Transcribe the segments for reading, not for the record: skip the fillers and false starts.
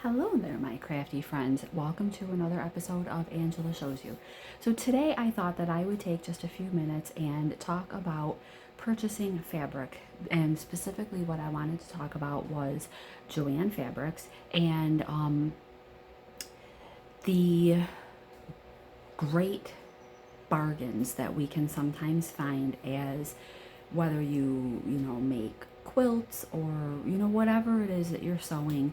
Hello there, my crafty friends. Welcome to another episode of Angela Shows You. So, today I thought that I would take just a few minutes and talk about purchasing fabric. And specifically, what I wanted to talk about was Joann Fabrics and the great bargains that we can sometimes find as whether you make quilts or whatever it is that you're sewing.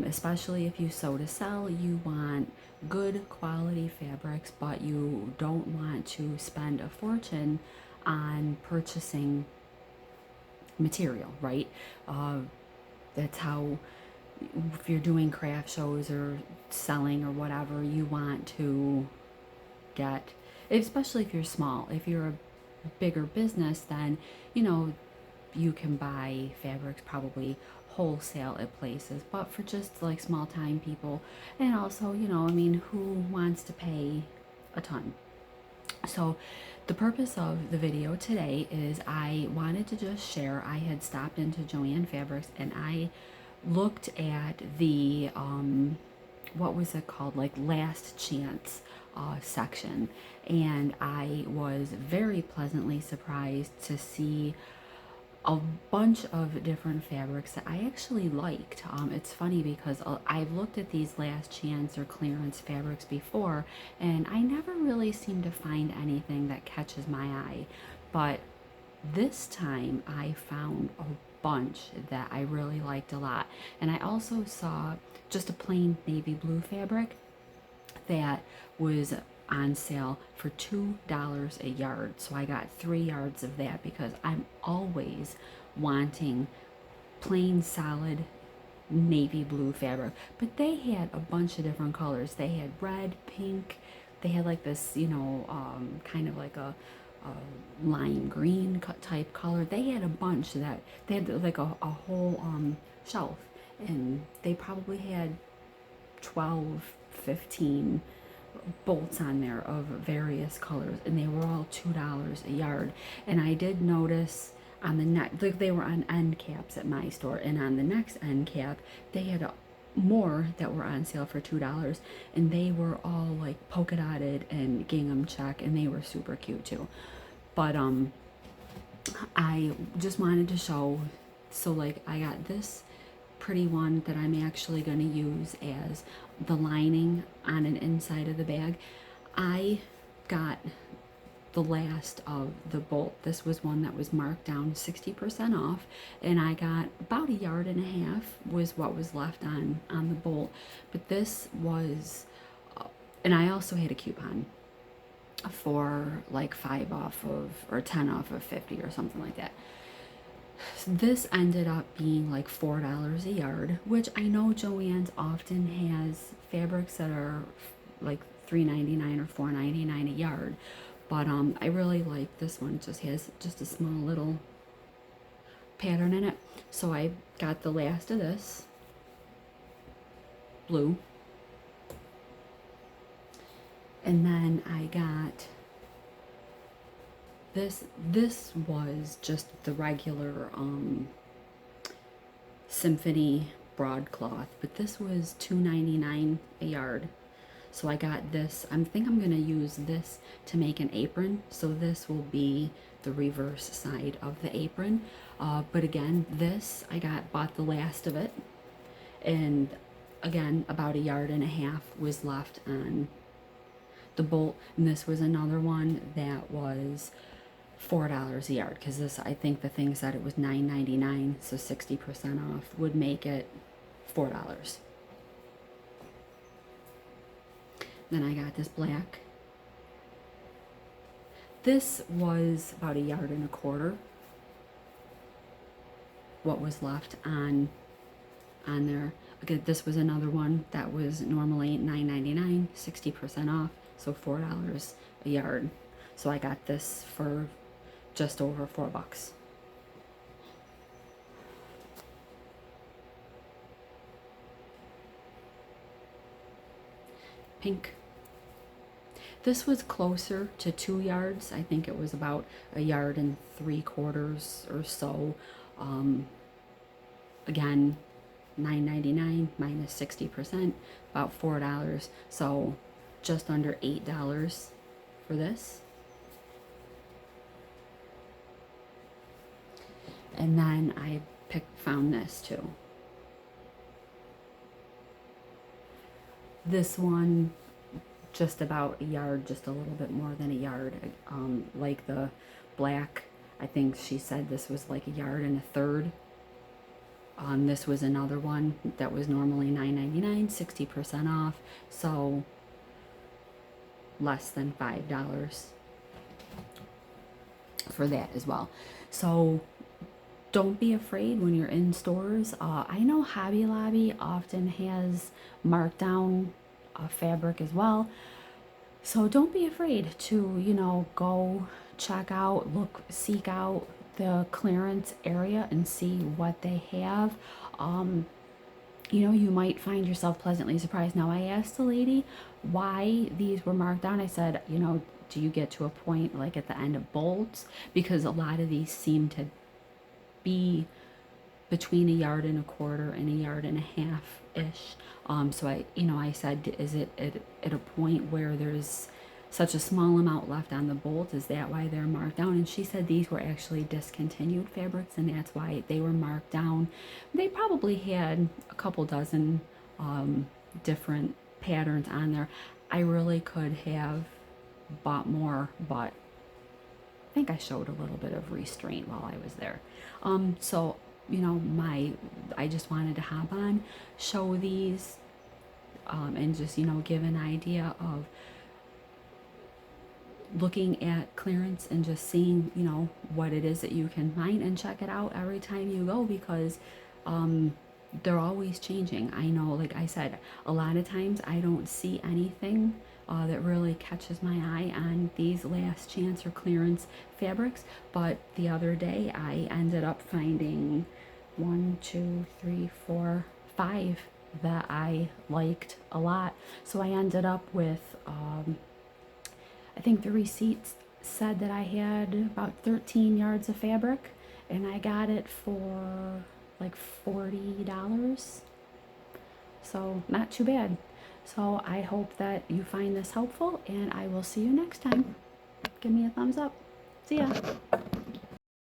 Especially if you sew to sell, you want good quality fabrics, but you don't want to spend a fortune on purchasing material, right? uh, that's how, if you're doing craft shows or selling or whatever, you want to get, especially if you're small. If you're a bigger business, then you know you can buy fabrics probably wholesale at places, but for just like small time people, and also, I mean, who wants to pay a ton? So the purpose of the video today is I wanted to just share. I had stopped into Joann Fabrics and I looked at the what was it called, like last chance section, and I was very pleasantly surprised to see a bunch of different fabrics that I actually liked. It's funny because I've looked at these last chance or clearance fabrics before, and I never really seem to find anything that catches my eye. But this time I found a bunch that I really liked a lot. And I also saw just a plain navy blue fabric that was on sale for $2 a yard. So I got 3 yards of that because I'm always wanting plain solid navy blue fabric. But they had a bunch of different colors. They had red, pink, they had like this, kind of like a lime green type color. They had a bunch that they had like a whole shelf, and they probably had 12, 15 bolts on there of various colors, and they were all $2 a yard. And I did notice on the neck, like they were on end caps at my store, and on the next end cap they had more that were on sale for $2, and they were all like polka dotted and gingham check, and they were super cute too. But I just wanted to show. So like I got this pretty one that I'm actually going to use as the lining on an inside of the bag. I got the last of the bolt. This was one that was marked down 60% off, and I got about 1.5 yards was what was left on the bolt. But this was and I also had a coupon for like 5 off of, or 10 off of 50 or something like that. This ended up being like $4 a yard, which I know Joann's often has fabrics that are like $3.99 or $4.99 a yard, but I really like this one. It just has just a small little pattern in it. So I got the last of this blue, and then I got this was just the regular symphony broadcloth, but this was $2.99 a yard. So I got this. I think I'm gonna use this to make an apron. So this will be the reverse side of the apron. But again, this I bought the last of it, and again about 1.5 yards was left on the bolt. And this was another one that was $4 a yard, because this, I think the thing said it was $9.99, so 60% off would make it $4. Then I got this black. This was about 1.25 yards, what was left on there. Okay, this was another one that was normally $9.99, 60% off, so $4 a yard. So I got this for just over $4. Pink. This was closer to 2 yards. I think it was about 1.75 yards or so. Again, $9.99 minus 60%, about $4. So just under $8 for this. And then I found this too. This one, just about a yard, just a little bit more than a yard. Like the black, I think she said this was like a yard and a third. This was another one that was normally $9.99, 60% off, so less than $5 for that as well. So don't be afraid when you're in stores. I know Hobby Lobby often has marked down fabric as well. So don't be afraid to, you know, go check out, look, seek out the clearance area and see what they have. You know, you might find yourself pleasantly surprised. Now, I asked the lady why these were marked down. I said, you know, do you get to a point like at the end of bolts? Because a lot of these seem to be between a yard and a quarter and a yard and a half ish. So I said, is it at a point where there's such a small amount left on the bolt? Is that why they're marked down? And she said these were actually discontinued fabrics, and that's why they were marked down. They probably had a couple dozen different patterns on there. I really could have bought more, but I think I showed a little bit of restraint while I was there. So, you know, I just wanted to hop on, show these, and just, you know, give an idea of looking at clearance and just seeing, you know, what it is that you can find, and check it out every time you go, because they're always changing. I know, like I said, a lot of times I don't see anything that really catches my eye on these last chance or clearance fabrics, but the other day I ended up finding 1, 2, 3, 4, 5 that I liked a lot. So I ended up with I think the receipts said that I had about 13 yards of fabric, and I got it for like $40. So not too bad. So I hope that you find this helpful, and I will see you next time. Give me a thumbs up. See ya.